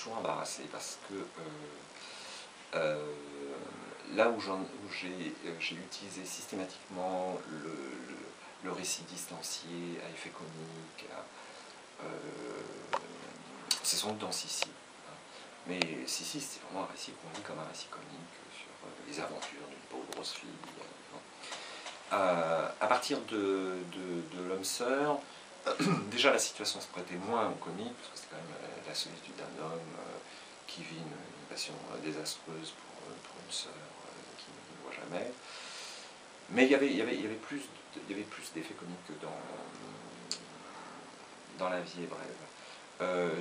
toujours embarrassé parce que là où j'ai utilisé systématiquement le récit distancié à effet comique, c'est sans doute dans Sissi. Mais Sissi, c'est vraiment un récit qu'on lit comme un récit comique sur les aventures d'une pauvre grosse fille. À partir de L'Homme Sœur, déjà la situation se prêtait moins au comique, parce que c'est quand même la solitude d'un homme qui vit une passion désastreuse pour une sœur qu'il ne voit jamais. Mais il y avait plus d'effets comiques que dans La vie est brève.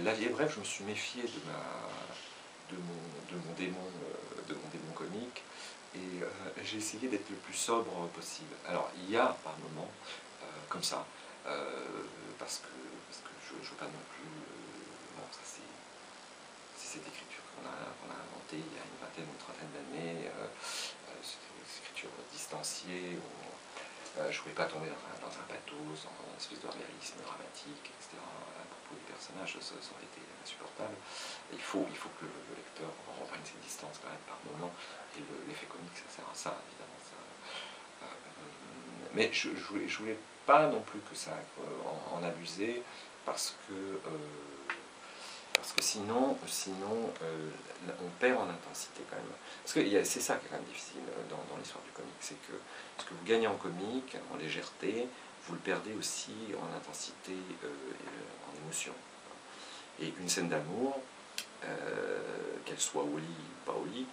La vie est brève, je me suis méfié de mon démon comique, et j'ai essayé d'être le plus sobre possible. Alors il y a par moments, comme ça, parce que je ne veux pas non plus... bon, ça c'est cette écriture qu'on a inventée il y a une vingtaine ou une trentaine d'années, cette écriture distanciée, où je ne voulais pas tomber dans un pathos, dans une espèce de réalisme dramatique, etc. À propos des personnages, ça aurait été insupportable. Il faut que le lecteur reprenne ses distances quand même par moment, et l'effet comique, ça sert à ça, évidemment. Mais je ne voulais pas non plus que ça en abuser, parce que sinon on perd en intensité quand même. Parce que c'est ça qui est quand même difficile dans l'histoire du comique, c'est que ce que vous gagnez en comique, en légèreté, vous le perdez aussi en intensité, en émotion. Et une scène d'amour, qu'elle soit au lit ou pas au lit,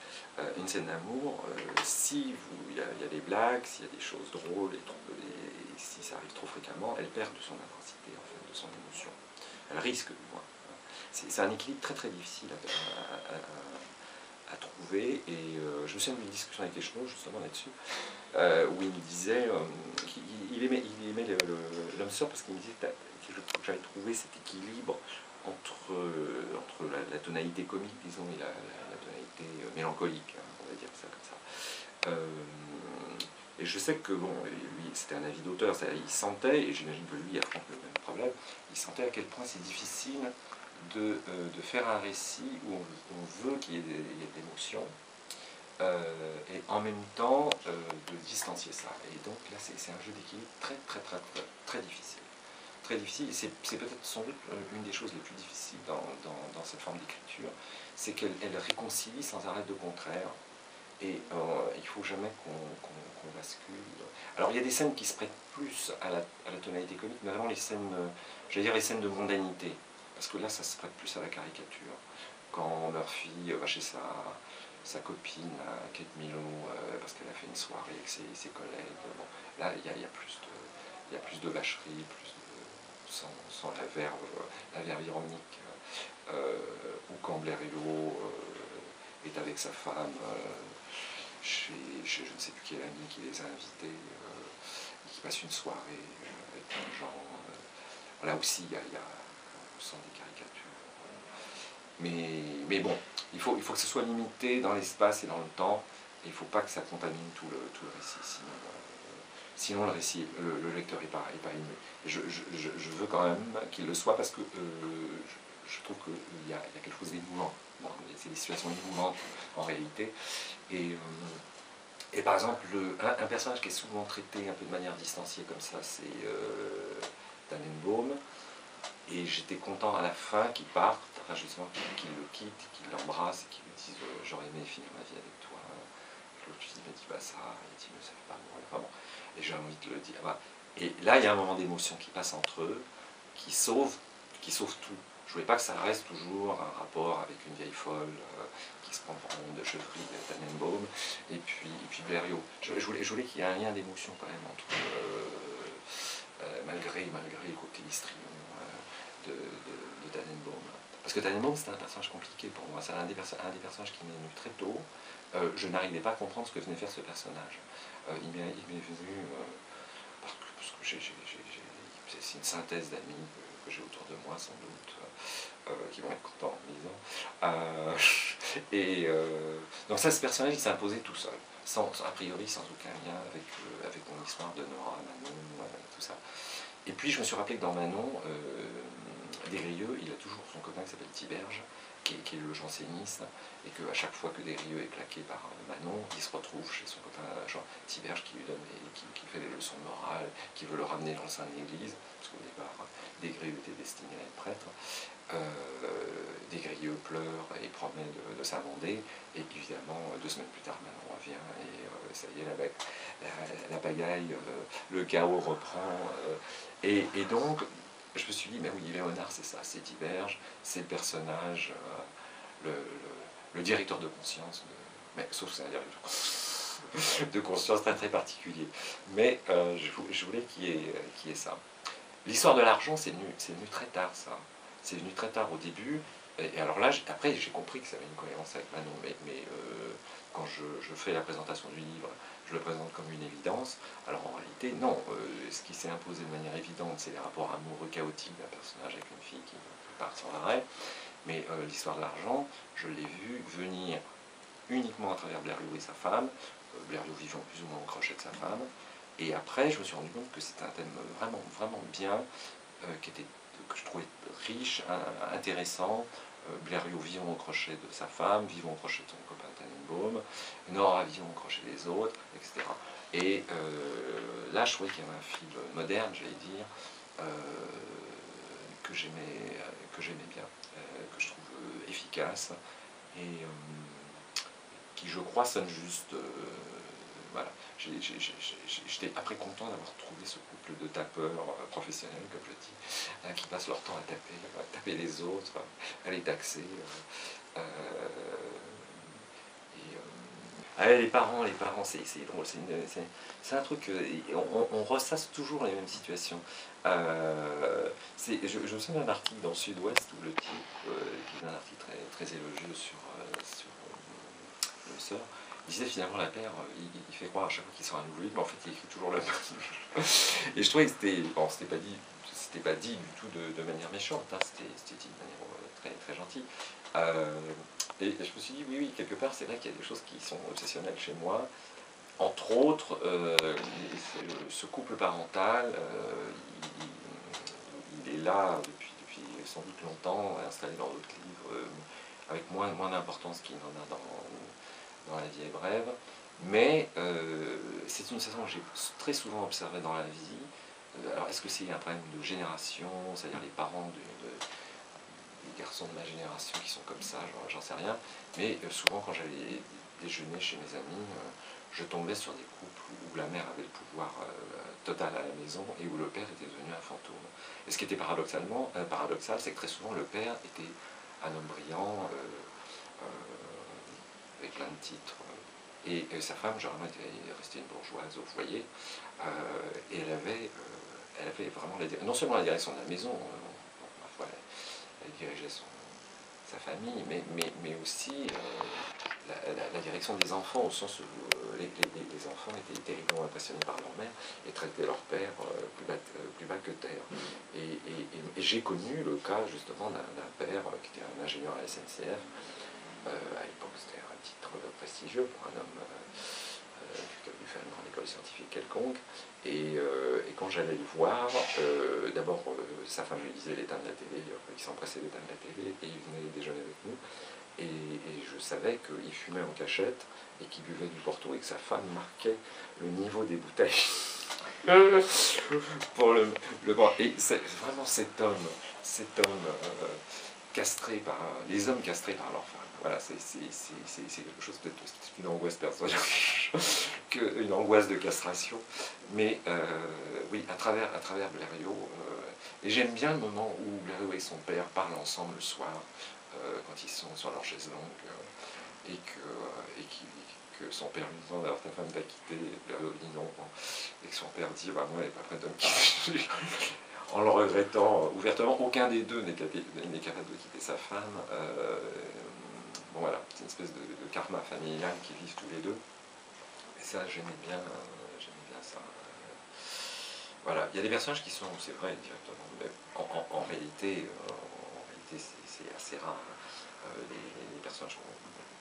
une scène d'amour, si il y a des blagues, s'il y a des choses drôles, et si ça arrive trop fréquemment, elle perd de son intensité, en fait, de son émotion. Elle risque, du moins. C'est un équilibre très très difficile à trouver, et je me souviens d'une discussion avec Eschenot justement là-dessus, où il me disait qu'il aimait L'Homme Sœur parce qu'il me disait que j'avais trouvé cet équilibre entre la tonalité comique, disons, et la tonalité mélancolique, hein, on va dire ça comme ça. Et je sais que, bon, lui, c'était un avis d'auteur, il sentait, et j'imagine que lui affronte le même problème, il sentait à quel point c'est difficile de faire un récit où on veut qu'il y ait de l'émotion, et en même temps de distancier ça. Et donc là, c'est un jeu d'équilibre très difficile. Très difficile, et c'est peut-être sans doute une des choses les plus difficiles dans cette forme d'écriture, c'est qu'elle réconcilie sans arrêt de contraires, et il ne faut jamais qu'on bascule. Alors il y a des scènes qui se prêtent plus à la tonalité comique, mais vraiment les scènes, j'allais dire les scènes de mondanité, parce que là ça se prête plus à la caricature. Quand Murphy va chez sa copine, Kate Milo, parce qu'elle a fait une soirée avec ses collègues, bon, là il y a plus de vacherie, sans la verve ironique, ou quand Blair Hello est avec sa femme chez je ne sais plus quel ami qui les a invités, et qui passe une soirée avec plein de gens. Là aussi, on sent des caricatures. Mais bon, il faut que ce soit limité dans l'espace et dans le temps, et il ne faut pas que ça contamine tout le récit, sinon le récit, le lecteur n'est pas ému. Je veux quand même qu'il le soit, parce que je trouve qu'il y a quelque chose d'émouvant. Bon, c'est des situations émouvantes en réalité. Et par exemple, un personnage qui est souvent traité un peu de manière distanciée comme ça, c'est Tannenbaum. Et j'étais content à la fin qu'il parte, enfin justement qu'il le quitte, qu'il l'embrasse et qu'il lui dise j'aurais aimé finir ma vie avec toi. Et l'autre me dit bah ça, il dit mais ça fait pas mourir. Enfin bon. Et j'ai envie de le dire. Bah. Et là il y a un moment d'émotion qui passe entre eux, qui sauve tout. Je voulais pas que ça reste toujours un rapport avec une vieille folle qui se prend pour de chevrerie de Tannenbaum, et puis Blériot. Je voulais qu'il y ait un lien d'émotion quand même entre malgré le côté histrion de Tannenbaum. Parce que Tannenbaum, c'était un personnage compliqué pour moi. C'est un des personnages qui m'est venu très tôt. Je n'arrivais pas à comprendre ce que venait faire ce personnage. Il m'est venu parce que c'est une synthèse d'amis que j'ai autour de moi, sans doute, qui vont être contents en lisant. Donc ça, ce personnage, il s'est imposé tout seul, a priori sans aucun lien avec mon histoire de Nora, Manon, tout ça. Et puis je me suis rappelé que dans Manon, Desgrieux, il a toujours son copain qui s'appelle Tiberge, qui est le janséniste, et qu'à chaque fois que Desrieux est plaqué par Manon, il se retrouve chez son copain Jean Tiberge qui lui donne qui fait les leçons de morale, qui veut le ramener dans le sein de l'Église, parce qu'au départ, Desrieux était destiné à être prêtre. Desrieux pleure et promet de s'amender, et évidemment 2 semaines plus tard Manon revient et ça y est, la bagaille, le chaos reprend, et donc je me suis dit, mais oui, Léonard c'est ça, c'est Tiberge, c'est le personnage, le directeur de conscience, mais sauf que c'est un directeur de conscience très très particulier, mais je voulais qu'il y ait ça. L'histoire de l'argent, c'est venu très tard, ça. C'est venu très tard au début. Et alors là, après, j'ai compris que ça avait une cohérence avec Manon. Mais quand je fais la présentation du livre, je le présente comme une évidence. Alors en réalité, non. Ce qui s'est imposé de manière évidente, c'est les rapports amoureux chaotiques d'un personnage avec une fille qui part sans arrêt. Mais l'histoire de l'argent, je l'ai vu venir uniquement à travers Blériot et sa femme. Blériot vivant plus ou moins au crochet de sa femme. Et après, je me suis rendu compte que c'était un thème vraiment, vraiment bien, que je trouvais riche, intéressant. Blériot vivant au crochet de sa femme, vivant au crochet de son copain Tannenbaum, Nora vivant au crochet des autres, etc. Et là, je trouvais qu'il y avait un fil moderne, j'allais dire, que j'aimais bien, que je trouve efficace, et qui, je crois, sonne juste. Voilà. J'étais après content d'avoir trouvé ce couple de tapeurs professionnels, comme je dis, qui passent leur temps à taper les autres, à les taxer. Les parents, c'est drôle, c'est un truc, on ressasse toujours les mêmes situations. Je me souviens d'un article dans le Sud-Ouest où le type, qui est un article très, très élogieux sur le sort, il disait finalement la paire, il fait croire à chaque fois qu'il sort un nouveau livre, mais en fait il écrit toujours le même. Et je trouvais que c'était pas dit du tout de manière méchante, hein, c'était dit de manière très, très gentille. Et je me suis dit, oui, quelque part, c'est vrai qu'il y a des choses qui sont obsessionnelles chez moi. Entre autres, ce couple parental, il est là depuis sans doute longtemps, installé dans d'autres livres, avec moins d'importance qu'il n'en a dans La vie est brève. Mais c'est une façon que j'ai très souvent observée dans la vie. Alors, est-ce que c'est un problème de génération, c'est-à-dire les parents des garçons de ma génération qui sont comme ça, j'en sais rien, mais souvent quand j'allais déjeuner chez mes amis, je tombais sur des couples où la mère avait le pouvoir total à la maison et où le père était devenu un fantôme. Et ce qui était paradoxal, c'est que très souvent le père était un homme brillant, avec plein de titres, et sa femme, généralement, était restée une bourgeoise au foyer, et elle avait vraiment non seulement la direction de la maison, parfois elle dirigeait sa famille, mais aussi la direction des enfants, au sens où les enfants étaient terriblement impressionnés par leur mère et traitaient leur père plus bas que terre. Et j'ai connu le cas justement d'un père qui était un ingénieur à la SNCF. À l'époque, c'était un titre prestigieux pour un homme qui avait fait une grande école scientifique quelconque. Et quand j'allais le voir, d'abord sa femme lui disait d'éteindre la télé, il s'empressait d'éteindre la télé, et il venait déjeuner avec nous. Et je savais qu'il fumait en cachette et qu'il buvait du Porto et que sa femme marquait le niveau des bouteilles pour le boire. Et c'est vraiment cet homme castré par les hommes castrés par leurs femmes. Voilà, c'est quelque chose, peut-être une angoisse personnelle, une angoisse de castration. Mais oui, à travers Blériot, et j'aime bien le moment où Blériot et son père parlent ensemble le soir, quand ils sont sur leur chaise longue, et que son père lui demande, alors ta femme t'a quitté, Blériot dit non, et que son père dit, bah moi elle n'est pas prête de me quitter. En le regrettant ouvertement, aucun des deux n'est capable de quitter sa femme. Bon voilà, c'est une espèce de karma familial qu'ils vivent tous les deux. Et ça, j'aimais bien ça. Voilà, il y a des personnages qui sont, c'est vrai, directement, mais en réalité, c'est assez rare. Les personnages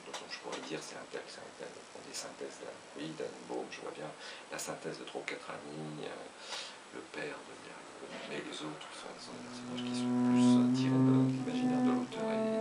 dont je pourrais dire c'est un tel, pour des synthèses. Oui, Tannenbaum, je vois bien la synthèse de Trop quatre amis, le père de mais les autres sont des personnages qui sont plus tirés de l'imaginaire de l'auteur et